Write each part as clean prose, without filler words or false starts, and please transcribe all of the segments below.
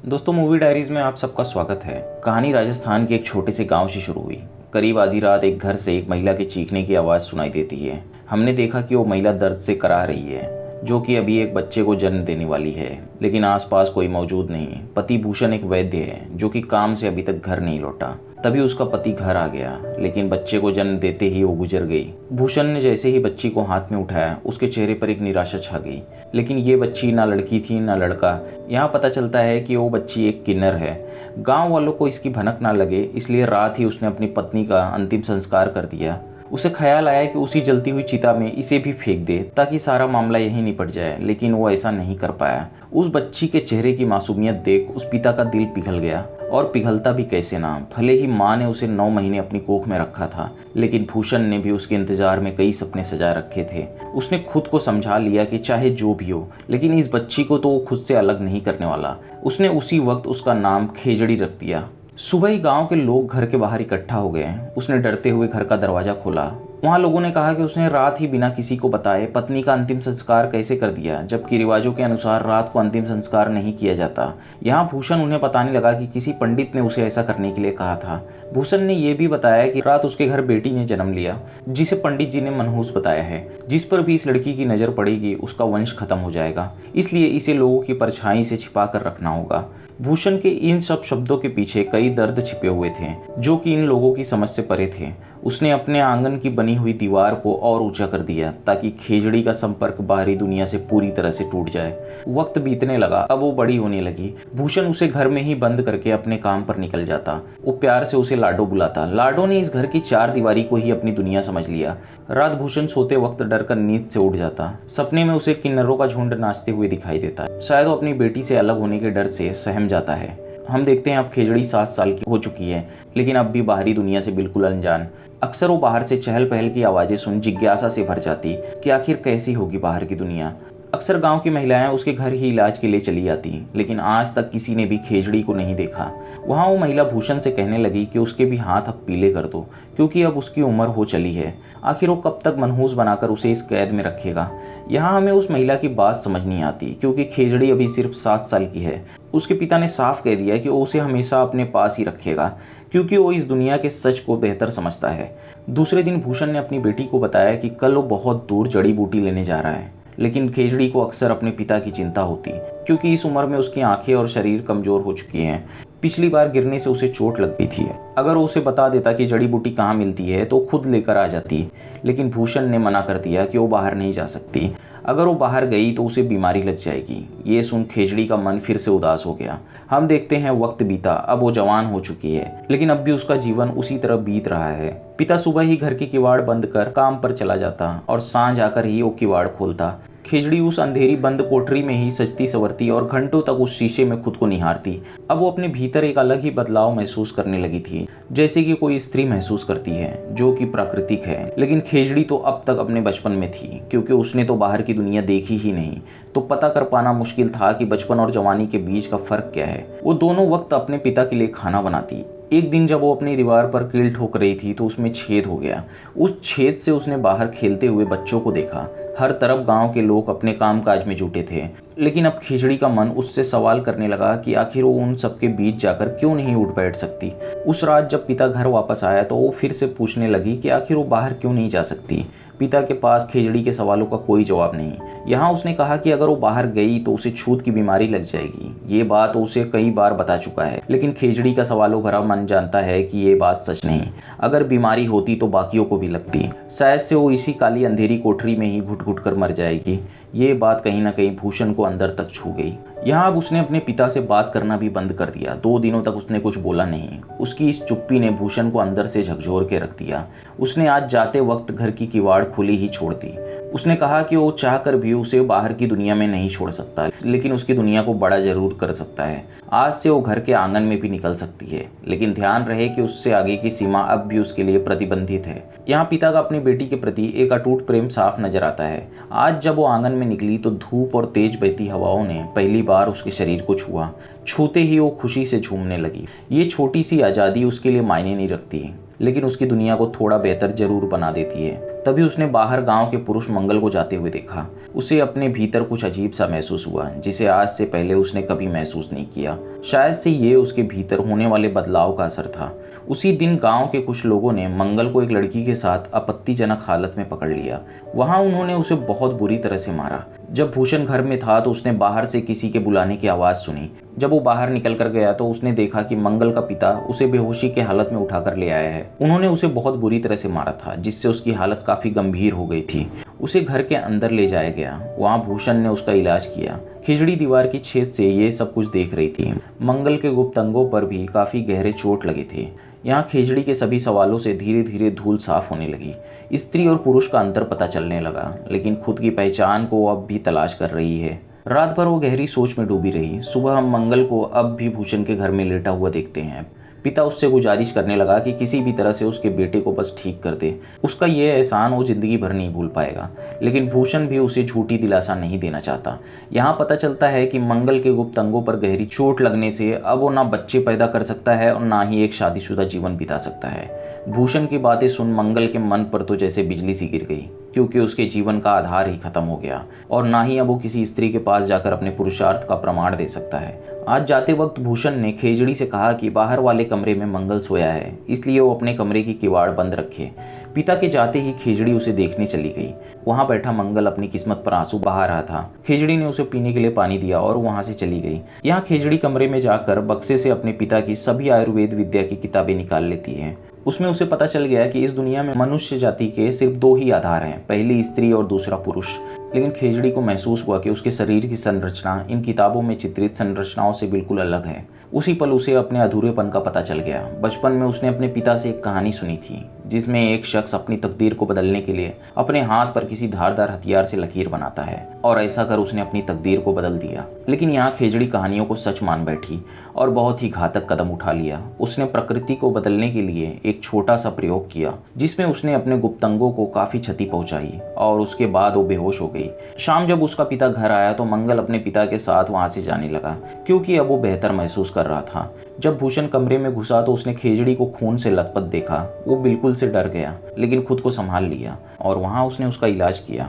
दोस्तों, movie diaries में आप सबका स्वागत है। कहानी राजस्थान के एक छोटे से गांव से शुरू हुई। करीब आधी रात एक घर से एक महिला के चीखने की आवाज़ सुनाई देती है। हमने देखा कि वो महिला दर्द से कराह रही है, जो कि अभी एक बच्चे को जन्म देने वाली है, लेकिन आसपास कोई मौजूद नहीं। पति भूषण एक वैद्य है जो कि काम से अभी तक घर नहीं लौटा। तभी उसका पति घर आ गया, लेकिन बच्चे को जन्म देते ही वो गुजर गई। भूषण ने जैसे ही बच्ची को हाथ में उठाया, उसके चेहरे पर एक निराशा छा गई। लेकिन ये बच्ची ना लड़की थी ना लड़का। यहाँ पता चलता है कि वो बच्ची एक किन्नर है। गांव वालों को इसकी भनक ना लगे, इसलिए रात ही उसने अपनी पत्नी का अंतिम संस्कार कर दिया। उसे ख्याल आया कि उसी जलती हुई चिता में इसे भी फेंक दे ताकि सारा मामला यहीं निपट जाए, लेकिन वो ऐसा नहीं कर पाया। उस बच्ची के चेहरे की मासूमियत देख उस पिता का दिल पिघल गया, और पिघलता भी कैसे ना। भले ही माँ ने उसे 9 महीने अपनी कोख में रखा था, लेकिन भूषण ने भी उसके इंतजार में कई सपने सजा रखे थे। उसने खुद को समझा लिया कि चाहे जो भी हो, लेकिन इस बच्ची को तो वो खुद से अलग नहीं करने वाला। उसने उसी वक्त उसका नाम खेजड़ी रख दिया। सुबह ही गांव के लोग घर के बाहर इकट्ठा हो गए। उसने डरते हुए घर का दरवाजा खोला। वहां लोगों ने कहा कि उसने रात ही बिना किसी को बताए पत्नी का अंतिम संस्कार कैसे कर दिया, जबकि रिवाजों के अनुसार रात को अंतिम संस्कार नहीं किया जाता। यहाँ भूषण उन्हें बताने लगा कि किसी पंडित ने उसे ऐसा करने के लिए कहा था। भूषण ने यह भी बताया कि रात उसके घर बेटी ने जन्म लिया, जिसे पंडित जी ने मनहूस बताया है। जिस पर भी इस लड़की की नजर पड़ेगी उसका वंश खत्म हो जाएगा, इसलिए इसे लोगों की परछाई से छिपा कर रखना होगा। भूषण के इन सब शब्दों के पीछे कई दर्द छिपे हुए थे, जो कि इन लोगों की समझ से परे थे। उसने अपने आंगन की बनी हुई दीवार को और ऊंचा कर दिया ताकि खेजड़ी का संपर्क बाहरी दुनिया से पूरी तरह से टूट जाए। वक्त बीतने लगा, अब वो बड़ी होने लगी। भूषण उसे घर में ही बंद करके अपने काम पर निकल जाता। वो प्यार से उसे लाडो बुलाता। लाडो ने इस घर की 4 दीवारी को ही अपनी दुनिया समझ लिया। रात भूषण सोते वक्त डरकर नींद से उठ जाता। सपने में उसे किन्नरों का झुंड नाचते हुए दिखाई देता है। शायद वो अपनी बेटी से अलग होने के डर से सहम जाता है। हम देखते हैं अब खेजड़ी 7 साल की हो चुकी है, लेकिन अब भी बाहरी दुनिया से बिल्कुल अनजान। अक्सर वो बाहर से चहल पहल की आवाज़ें सुन जिज्ञासा से भर जाती कि आखिर कैसी होगी बाहर की दुनिया। अक्सर गांव की महिलाएं उसके घर ही इलाज के लिए चली आती, लेकिन आज तक किसी ने भी खेजड़ी को नहीं देखा। वहाँ वो महिला भूषण से कहने लगी कि उसके भी हाथ अब पीले कर दो, क्योंकि अब उसकी उम्र हो चली है। आखिर वो कब तक मनहूस बनाकर उसे इस कैद में रखेगा। यहाँ हमें उस महिला की बात समझ नहीं आती, क्योंकि खेजड़ी अभी सिर्फ 7 साल की है। उसके पिता ने साफ कह दिया कि वो उसे हमेशा अपने पास ही रखेगा, क्योंकि वो इस दुनिया के सच को बेहतर समझता है। दूसरे दिन भूषण ने अपनी बेटी को बताया कि कल वो बहुत दूर जड़ी बूटी लेने जा रहा है, लेकिन खेजड़ी को अक्सर अपने पिता की चिंता होती, क्योंकि इस उम्र में उसकी आंखें और शरीर कमजोर हो चुकी हैं। पिछली बार गिरने से उसे चोट लग गई थी। अगर वो उसे बता देता कि जड़ी बूटी कहाँ मिलती है तो खुद लेकर आ जाती, लेकिन भूषण ने मना कर दिया कि वो बाहर नहीं जा सकती। अगर वो बाहर गई तो उसे बीमारी लग जाएगी। ये सुन खेजड़ी का मन फिर से उदास हो गया। हम देखते हैं वक्त बीता, अब वो जवान हो चुकी है, लेकिन अब भी उसका जीवन उसी तरह बीत रहा है। पिता सुबह ही घर की किवाड़ बंद कर काम पर चला जाता और सांझ आकर ही वो किवाड़ खोलता। खेजड़ी उस अंधेरी बंद कोठरी में ही सजती संवरती और घंटों तक उस शीशे में खुद को निहारती। अब वो अपने भीतर एक अलग ही बदलाव महसूस करने लगी थी, जैसे कि कोई स्त्री महसूस करती है, जो कि प्राकृतिक है। लेकिन खेजड़ी तो अब तक अपने बचपन में थी, क्योंकि उसने तो बाहर की दुनिया देखी ही नहीं, तो पता कर पाना मुश्किल था कि बचपन और जवानी के बीच का फर्क क्या है। वो दोनों वक्त अपने पिता के लिए खाना बनाती। एक दिन जब वो अपनी दीवार पर कील ठोक रही थी तो उसमें छेद हो गया। उस छेद से उसने बाहर खेलते हुए बच्चों को देखा। हर तरफ गांव के लोग अपने कामकाज में जुटे थे, लेकिन अब खिचड़ी का मन उससे सवाल करने लगा कि आखिर वो उन सबके बीच जाकर क्यों नहीं उठ बैठ सकती। उस रात जब पिता घर वापस आया तो वो फिर से पूछने लगी कि आखिर वो बाहर क्यों नहीं जा सकती। पिता के पास खिचड़ी के सवालों का कोई जवाब नहीं। यहाँ उसने कहा कि अगर वो बाहर गई तो उसे छूत की बीमारी लग जाएगी। ये बात उसे कई बार बता चुका है, लेकिन खिचड़ी का सवालों भरा मन जानता है कि ये बात सच नहीं। अगर बीमारी होती तो बाकियों को भी लगती। शायद से वो इसी काली अंधेरी कोठरी में ही घुट घुट कर मर जाएगी। ये बात कहीं ना कहीं भूषण को अंदर तक छू गई। यहाँ अब उसने अपने पिता से बात करना भी बंद कर दिया। 2 दिनों तक उसने कुछ बोला नहीं। उसकी इस चुप्पी ने भूषण को अंदर से झकझोर के रख दिया। उसने आज जाते वक्त घर की किवाड़ खुली ही छोड़ दी। उसने कहा कि वो चाहकर भी उसे बाहर की दुनिया में नहीं छोड़ सकता, लेकिन उसकी दुनिया को बड़ा जरूर कर सकता है। आज से वो घर के आंगन में भी निकल सकती है, लेकिन ध्यान रहे कि उससे आगे की सीमा अब भी उसके लिए प्रतिबंधित है। यहाँ पिता का अपनी बेटी के प्रति एक अटूट प्रेम साफ नजर आता है। आज जब वो आंगन में निकली तो धूप और तेज बहती हवाओं ने पहली बार उसके शरीर को छुआ। छूते ही वो खुशी से झूमने लगी। ये छोटी सी आज़ादी उसके लिए मायने नहीं रखती, लेकिन उसकी दुनिया को थोड़ा बेहतर जरूर बना देती है। तभी उसने बाहर गांव के पुरुष मंगल को जाते हुए देखा। उसे अपने भीतर कुछ अजीब सा महसूस हुआ जिसे आज से पहले उसने कभी महसूस नहीं किया। शायद से ये उसके भीतर होने वाले बदलाव का असर था। उसी दिन गांव के कुछ लोगों ने मंगल को एक लड़की के साथ आपत्तिजनक हालत में पकड़ लिया। वहां उन्होंने उसे बहुत बुरी तरह से मारा। जब भूषण घर में था तो उसने बाहर से किसी के बुलाने की आवाज़ सुनी। जब वो बाहर निकल कर गया तो उसने देखा कि मंगल का पिता उसे बेहोशी के हालत में उठाकर ले आया है। उन्होंने उसे बहुत बुरी तरह से मारा था जिससे उसकी हालत काफ़ी गंभीर हो गई थी। उसे घर के अंदर ले जाया गया। वहाँ भूषण ने उसका इलाज किया। खिचड़ी दीवार की छेद से ये सब कुछ देख रही थी। मंगल के गुप्त अंगों पर भी काफ़ी गहरे चोट लगे थे। यहाँ खेजड़ी के सभी सवालों से धीरे धीरे धूल साफ होने लगी। स्त्री और पुरुष का अंतर पता चलने लगा, लेकिन खुद की पहचान को अब भी तलाश कर रही है। रात भर वो गहरी सोच में डूबी रही। सुबह हम मंगल को अब भी भूषण के घर में लेटा हुआ देखते हैं। पिता उससे गुजारिश करने लगा कि किसी भी तरह से उसके बेटे को बस ठीक कर दे। उसका ये एहसान वो जिंदगी भर नहीं भूल पाएगा। लेकिन भूषण भी उसे झूठी दिलासा नहीं देना चाहता। यहाँ पता चलता है कि मंगल के गुप्त अंगों पर गहरी चोट लगने से अब वो ना बच्चे पैदा कर सकता है और ना ही एक शादीशुदा जीवन बिता सकता है। भूषण की बातें सुन मंगल के मन पर तो जैसे बिजली सी गिर गई, क्योंकि उसके जीवन का आधार ही खत्म हो गया और ना ही अब वो किसी स्त्री के पास जाकर अपने पुरुषार्थ का प्रमाण दे सकता है। आज जाते वक्त भूषण ने खेजड़ी से कहा कि बाहर वाले कमरे में मंगल सोया है, इसलिए वो अपने कमरे की किवाड़ बंद रखे। पिता के जाते ही खेजड़ी उसे देखने चली गई। वहाँ बैठा मंगल अपनी किस्मत पर आंसू बहा रहा था। खेजड़ी ने उसे पीने के लिए पानी दिया और वहाँ से चली गई। यहाँ खेजड़ी कमरे में जाकर बक्से से अपने पिता की सभी आयुर्वेद विद्या की किताबें निकाल लेती है। उसमें उसे पता चल गया कि इस दुनिया में मनुष्य जाति के सिर्फ दो ही आधार हैं, पहली स्त्री और दूसरा पुरुष। लेकिन खेजड़ी को महसूस हुआ कि उसके शरीर की संरचना इन किताबों में चित्रित संरचनाओं से बिल्कुल अलग है। उसी पल उसे अपने अधूरेपन का पता चल गया। बचपन में उसने अपने पिता से एक कहानी सुनी थी जिसमें एक शख्स अपनी तकदीर को बदलने के लिए अपने हाथ पर किसी धारदार हथियार से लकीर बनाता है, और ऐसा कर उसने अपनी तकदीर को बदल दिया। लेकिन यहाँ खेजड़ी कहानियों को सच मान बैठी और बहुत ही घातक कदम उठा लिया। उसने प्रकृति को बदलने के लिए एक छोटा सा प्रयोग किया जिसमें उसने अपने गुप्तांगों को काफी क्षति पहुंचाई और उसके बाद वो बेहोश हो गई। शाम जब उसका पिता घर आया तो मंगल अपने पिता के साथ वहां से जाने लगा, क्योंकि अब वो बेहतर महसूस कर रहा था। जब भूषण कमरे में घुसा तो उसने खेजड़ी को खून से लथपथ देखा। वो बिल्कुल से डर गया, लेकिन खुद को संभाल लिया और वहां उसने उसका इलाज किया।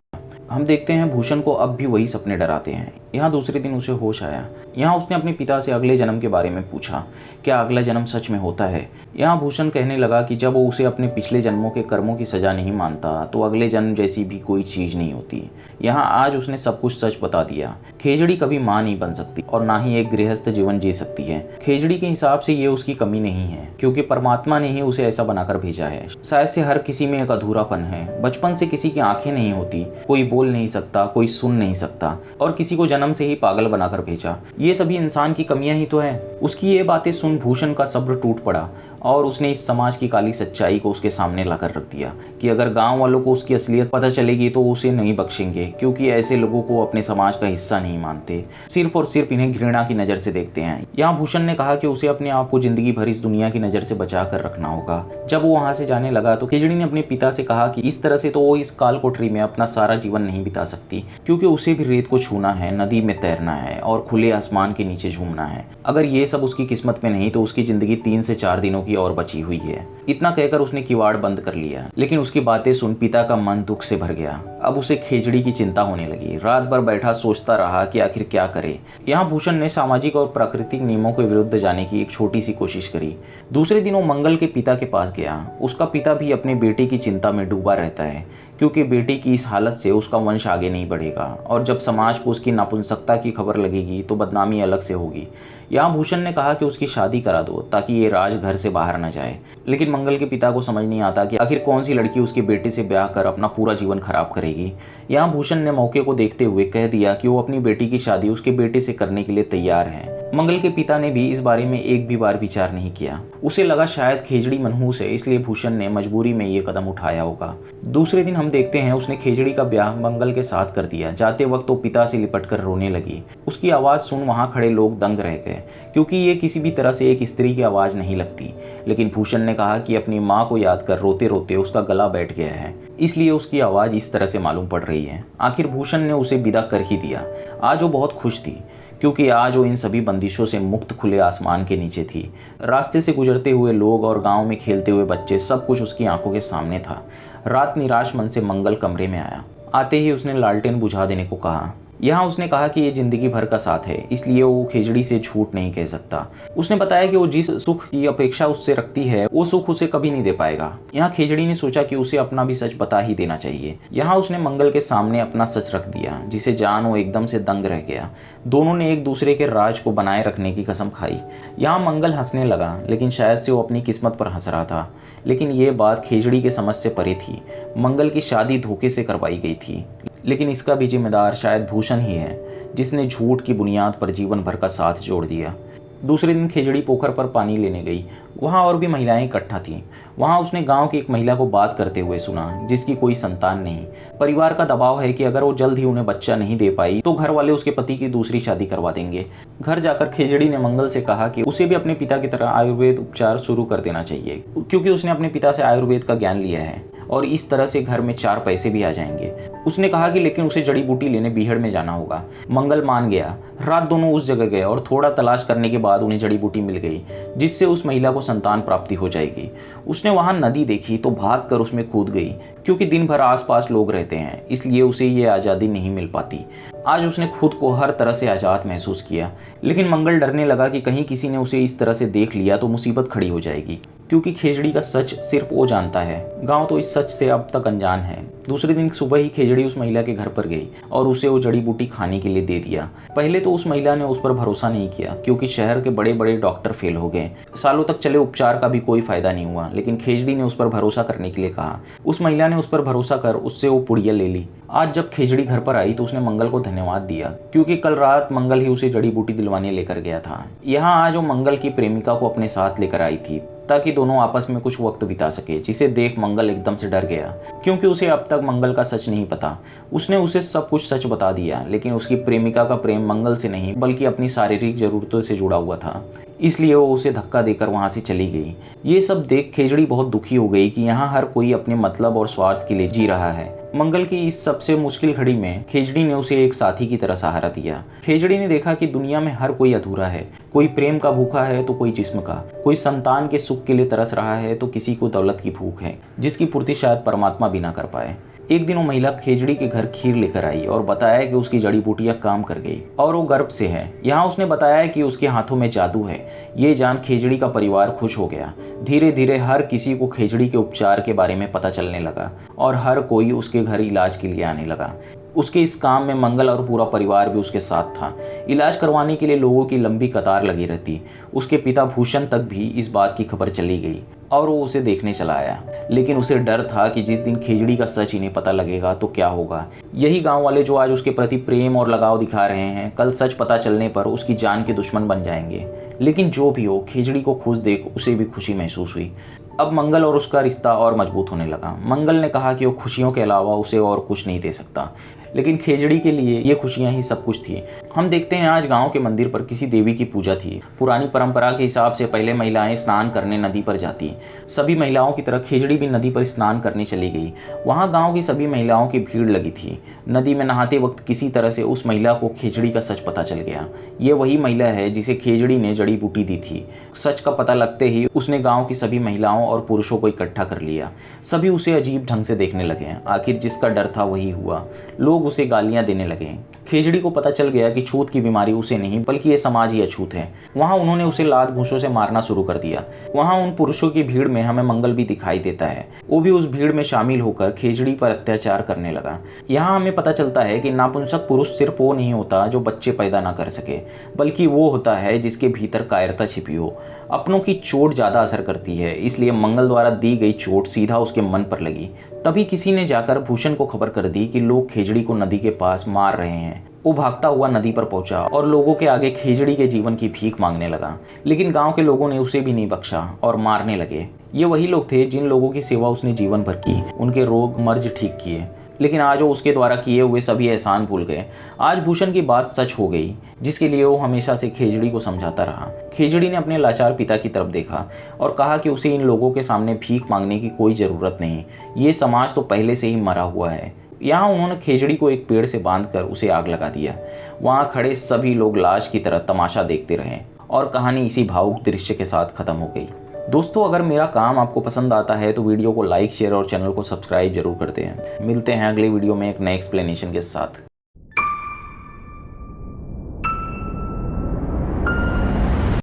हम देखते हैं भूषण को अब भी वही सपने डराते हैं। यहाँ दूसरे दिन उसे होश आया। यहाँ उसने अपने पिता से अगले जन्म के बारे में पूछा, क्या अगला जन्म सच में होता है। यहाँ भूषण कहने लगा कि जब वो उसे अपने पिछले जन्मों के कर्मों की सजा नहीं मानता तो अगले जन्म जैसी भी कोई चीज नहीं होती। यहाँ आज उसने सब कुछ सच बता दिया। खेजड़ी कभी माँ नहीं बन सकती और ना ही एक गृहस्थ जीवन जी सकती है। खेजड़ी के हिसाब से ये उसकी कमी नहीं है, क्योंकि परमात्मा ने ही उसे ऐसा बनाकर भेजा है। शायद से हर किसी में एक अधूरापन है। बचपन से किसी की आंखें नहीं होती, कोई बोल नहीं सकता, कोई सुन नहीं सकता, और किसी को जन्म से ही पागल बनाकर भेजा। ये सभी इंसान की कमियां ही तो है। उसकी ये बातें सुन भूषण का सब्र टूट पड़ा और उसने इस समाज की काली सच्चाई को उसके सामने लाकर रख दिया कि अगर गांव वालों को उसकी असलियत पता चलेगी तो उसे नहीं बख्शेंगे, क्योंकि ऐसे लोगों को अपने समाज का हिस्सा नहीं मानते, सिर्फ और सिर्फ इन्हें घृणा की नज़र से देखते हैं। यहाँ भूषण ने कहा कि उसे अपने आप को जिंदगी भर इस दुनिया की नज़र से बचा कर रखना होगा। जब वो वहाँ से जाने लगा तो खेजड़ी ने अपने पिता से कहा कि इस तरह से तो वो इस काल कोठरी में अपना सारा जीवन नहीं बिता सकती, क्योंकि उसे भी रेत को छूना है, नदी में तैरना है और खुले आसमान के नीचे झूमना है। अगर ये सब उसकी किस्मत में नहीं तो उसकी जिंदगी 3 से 4 दिनों की और बची हुई है। इतना कहकर उसने किवाड़ बंद कर लिया। लेकिन उसकी बातें सुन पिता का मन दुख से भर गया। अब उसे खेजड़ी की चिंता होने लगी। रात भर बैठा सोचता रहा कि आखिर क्या करे। यहाँ भूषण ने सामाजिक और प्राकृतिक नियमों के विरुद्ध जाने की एक छोटी सी कोशिश करी। दूसरे दिन वो मंगल के पिता के पास गया। उसका पिता भी अपने बेटे की चिंता में डूबा रहता है, क्योंकि बेटे की इस हालत से उसका वंश आगे नहीं बढ़ेगा और जब समाज को उसकी नापुंसकता की खबर लगेगी तो बदनामी अलग से होगी। यहाँ भूषण ने कहा कि उसकी शादी करा दो ताकि ये राज घर से बाहर न जाए। लेकिन मंगल के पिता को समझ नहीं आता कि आखिर कौन सी लड़की उसके बेटे से ब्याह कर अपना पूरा जीवन खराब करेगी। यहाँ भूषण ने मौके को देखते हुए कह दिया कि वो अपनी बेटी की शादी उसके बेटे से करने के लिए तैयार है। मंगल के पिता ने भी इस बारे में एक भी बार विचार नहीं किया। उसे लगा शायद खेजड़ी मनहूस है, इसलिए भूषण ने मजबूरी में ये कदम उठाया होगा। दूसरे दिन हम देखते हैं उसने खेजड़ी का ब्याह मंगल के साथ कर दिया। जाते वक्त वो पिता से लिपटकर रोने लगी। उसकी आवाज़ सुन वहाँ खड़े लोग दंग रह गए, क्योंकि ये किसी भी तरह से एक स्त्री की आवाज़ नहीं लगती। लेकिन भूषण ने कहा कि अपनी माँ को याद कर रोते रोते उसका गला बैठ गया है, इसलिए उसकी आवाज़ इस तरह से मालूम पड़ रही है। आखिर भूषण ने उसे विदा कर ही दिया। आज वो बहुत खुश थी, क्योंकि आज वो इन सभी बंदिशों से मुक्त खुले आसमान के नीचे थी। रास्ते से गुजरते हुए लोग और गांव में खेलते हुए बच्चे, सब कुछ उसकी आंखों के सामने था। रात निराश मन से मंगल कमरे में आया। आते ही उसने लालटेन बुझा देने को कहा। यहाँ उसने कहा कि ये जिंदगी भर का साथ है, इसलिए वो खेजड़ी से झूठ नहीं कह सकता। उसने बताया कि वो जिस सुख की अपेक्षा उससे रखती है वो सुख उसे कभी नहीं दे पाएगा। यहाँ खेजड़ी ने सोचा कि उसे अपना भी सच बता ही देना चाहिए। यहाँ उसने मंगल के सामने अपना सच रख दिया, जिसे जान वो एकदम से दंग रह गया। दोनों ने एक दूसरे के राज को बनाए रखने की कसम खाई। यहाँ मंगल हंसने लगा, लेकिन शायद से वो अपनी किस्मत पर हंस रहा था। लेकिन ये बात खेजड़ी के समझ से परे थी। मंगल की शादी धोखे से करवाई गई थी, लेकिन इसका भी जिम्मेदार शायद भूषण ही है, जिसने झूठ की बुनियाद पर जीवन भर का साथ जोड़ दिया। दूसरे दिन खेजड़ी पोखर पर पानी लेने गई। वहाँ और भी महिलाएं इकट्ठा थीं। वहाँ उसने गांव की एक महिला को बात करते हुए सुना, जिसकी कोई संतान नहीं। परिवार का दबाव है कि अगर वो जल्द ही उन्हें बच्चा नहीं दे पाई तो घर वाले उसके पति की दूसरी शादी करवा देंगे। घर जाकर खेजड़ी ने मंगल से कहा कि उसे भी अपने पिता की तरह आयुर्वेद उपचार शुरू कर देना चाहिए, क्योंकि उसने अपने पिता से आयुर्वेद का ज्ञान लिया है और इस तरह से घर में 4 पैसे भी आ जाएंगे। उसने कहा कि लेकिन उसे जड़ी बूटी लेने बीहड़ में जाना होगा। मंगल मान गया। रात दोनों उस जगह गए और थोड़ा तलाश करने के बाद उन्हें जड़ी बूटी मिल गई, जिससे उस महिला को संतान प्राप्ति हो जाएगी। उसने वहां नदी देखी तो भागकर उसमें कूद गई, क्योंकि दिन भर आसपास लोग रहते हैं, इसलिए उसे ये आज़ादी नहीं मिल पाती। आज उसने खुद को हर तरह से आज़ाद महसूस किया, लेकिन मंगल डरने लगा कि कहीं किसी ने उसे इस तरह से देख लिया तो मुसीबत खड़ी हो जाएगी, क्योंकि खेजड़ी का सच सिर्फ वो जानता है। गांव तो इस सच से अब तक अनजान है। दूसरे दिन सुबह ही खेजड़ी उस महिला के घर पर गई और उसे वो जड़ी बूटी खाने के लिए दे दिया। पहले तो उस महिला ने उस पर भरोसा नहीं किया, क्योंकि शहर के बड़े बड़े डॉक्टर फेल हो गए। सालों तक चले उपचार का भी कोई फायदा नहीं हुआ, लेकिन खेजड़ी ने उस पर भरोसा करने के लिए कहा। उस महिला ने उस पर भरोसा कर उससे वो पुड़िया ले ली। आज जब खेजड़ी घर पर आई तो उसने मंगल को धन्यवाद दिया, क्योंकि कल रात मंगल ही उसे जड़ी बूटी दिलवाने लेकर गया था। यहाँ आज वो मंगल की प्रेमिका को अपने साथ लेकर आई थी, ताकि दोनों आपस में कुछ वक्त बिता सके, जिसे देख मंगल एकदम से डर गया, क्योंकि उसे अब तक मंगल का सच नहीं पता। उसने उसे सब कुछ सच बता दिया, लेकिन उसकी प्रेमिका का प्रेम मंगल से नहीं बल्कि अपनी शारीरिक जरूरतों से जुड़ा हुआ था, इसलिए वो उसे धक्का देकर वहां से चली गई। ये सब देख खेजड़ी बहुत दुखी हो गई कि यहाँ हर कोई अपने मतलब और स्वार्थ के लिए जी रहा है। मंगल की इस सबसे मुश्किल घड़ी में खेजड़ी ने उसे एक साथी की तरह सहारा दिया। खेजड़ी ने देखा कि दुनिया में हर कोई अधूरा है। कोई प्रेम का भूखा है तो कोई जिस्म का, कोई संतान के सुख के लिए तरस रहा है तो किसी को दौलत की भूख है, जिसकी पूर्ति शायद परमात्मा भी ना कर पाए। एक दिन वो महिला खेजड़ी के घर खीर लेकर आई और बताया कि उसकी जड़ी बूटियां काम कर गई और वो गर्भ से है। यहाँ उसने बताया कि उसके हाथों में जादू है। ये जान खेजड़ी का परिवार खुश हो गया। धीरे धीरे हर किसी को खेजड़ी के उपचार के बारे में पता चलने लगा और हर कोई उसके घर इलाज के लिए आने लगा। उसके इस काम में मंगल और पूरा परिवार भी उसके साथ था। इलाज करवाने के लिए लोगों की लंबी कतार लगी रहती। उसके पिता भूषण तक भी इस बात की खबर चली गई और वो उसे देखने चला आया, लेकिन उसे डर था कि जिस दिन खेजड़ी का सच इन्हें पता लगेगा तो क्या होगा। यही गांव वाले जो आज उसके प्रति प्रेम और लगाव दिखा रहे हैं, कल सच पता चलने पर उसकी जान के दुश्मन बन जाएंगे। लेकिन जो भी हो, खेजड़ी को खुश देख उसे भी खुशी महसूस हुई। अब मंगल और उसका रिश्ता और मजबूत होने लगा। मंगल ने कहा कि वो खुशियों के अलावा उसे और कुछ नहीं दे सकता, लेकिन खेजड़ी के लिए ये खुशियां ही सब कुछ थी। हम देखते हैं आज गांव के मंदिर पर किसी देवी की पूजा थी। पुरानी परंपरा के हिसाब से पहले महिलाएं स्नान करने नदी पर जाती। सभी महिलाओं की तरह खेजड़ी भी नदी पर स्नान करने चली गई। वहां गांव की सभी महिलाओं की भीड़ लगी थी। नदी में नहाते वक्त किसी तरह से उस महिला को खेजड़ी का सच पता चल गया। ये वही महिला है जिसे खेजड़ी ने जड़ी बूटी दी थी। सच का पता लगते ही उसने गाँव की सभी महिलाओं और पुरुषों को इकट्ठा कर लिया। सभी उसे अजीब ढंग से देखने लगे। आखिर जिसका डर था वही हुआ। लोग उसे गालियां देने लगे। खेजड़ी को पता चल गया कि छूत की बीमारी उसे नहीं बल्कि ये समाज ही अछूत है। वहां उन्होंने उसे लात घूंसों से मारना शुरू कर दिया। वहां उन पुरुषों की भीड़ में हमें मंगल भी दिखाई देता है। वो भी उस भीड़ में शामिल होकर खेजड़ी पर अत्याचार करने लगा। यहाँ हमें पता चलता है कि नापुंसक पुरुष सिर्फ वो नहीं होता जो बच्चे पैदा ना कर सके, बल्कि वो होता है जिसके भीतर कायरता छिपी हो। अपनों की चोट ज्यादा असर करती है, इसलिए मंगल द्वारा दी गई चोट सीधा उसके मन पर लगी। तभी किसी ने जाकर भूषण को खबर कर दी कि लोग खेजड़ी को नदी के पास मार रहे हैं। वो भागता हुआ नदी पर पहुंचा और लोगों के आगे खेजड़ी के जीवन की भीख मांगने लगा, लेकिन गांव के लोगों ने उसे भी नहीं बख्शा और मारने लगे। ये वही लोग थे जिन लोगों की सेवा उसने जीवन भर की, उनके रोग मर्ज ठीक किए, लेकिन आज वो उसके द्वारा किए हुए सभी एहसान भूल गए। आज भूषण की बात सच हो गई, जिसके लिए वो हमेशा से खेजड़ी को समझाता रहा। खेजड़ी ने अपने लाचार पिता की तरफ देखा और कहा कि उसे इन लोगों के सामने भीख मांगने की कोई ज़रूरत नहीं, ये समाज तो पहले से ही मरा हुआ है। यहाँ उन्होंने खेजड़ी को एक पेड़ से बांधकर उसे आग लगा दिया। वहाँ खड़े सभी लोग लाश की तरह तमाशा देखते रहे और कहानी इसी भावुक दृश्य के साथ खत्म हो गई। दोस्तों, अगर मेरा काम आपको पसंद आता है तो वीडियो को लाइक, शेयर और चैनल को सब्सक्राइब जरूर करते हैं। मिलते हैं अगले वीडियो में एक नए एक्सप्लेनेशन के साथ।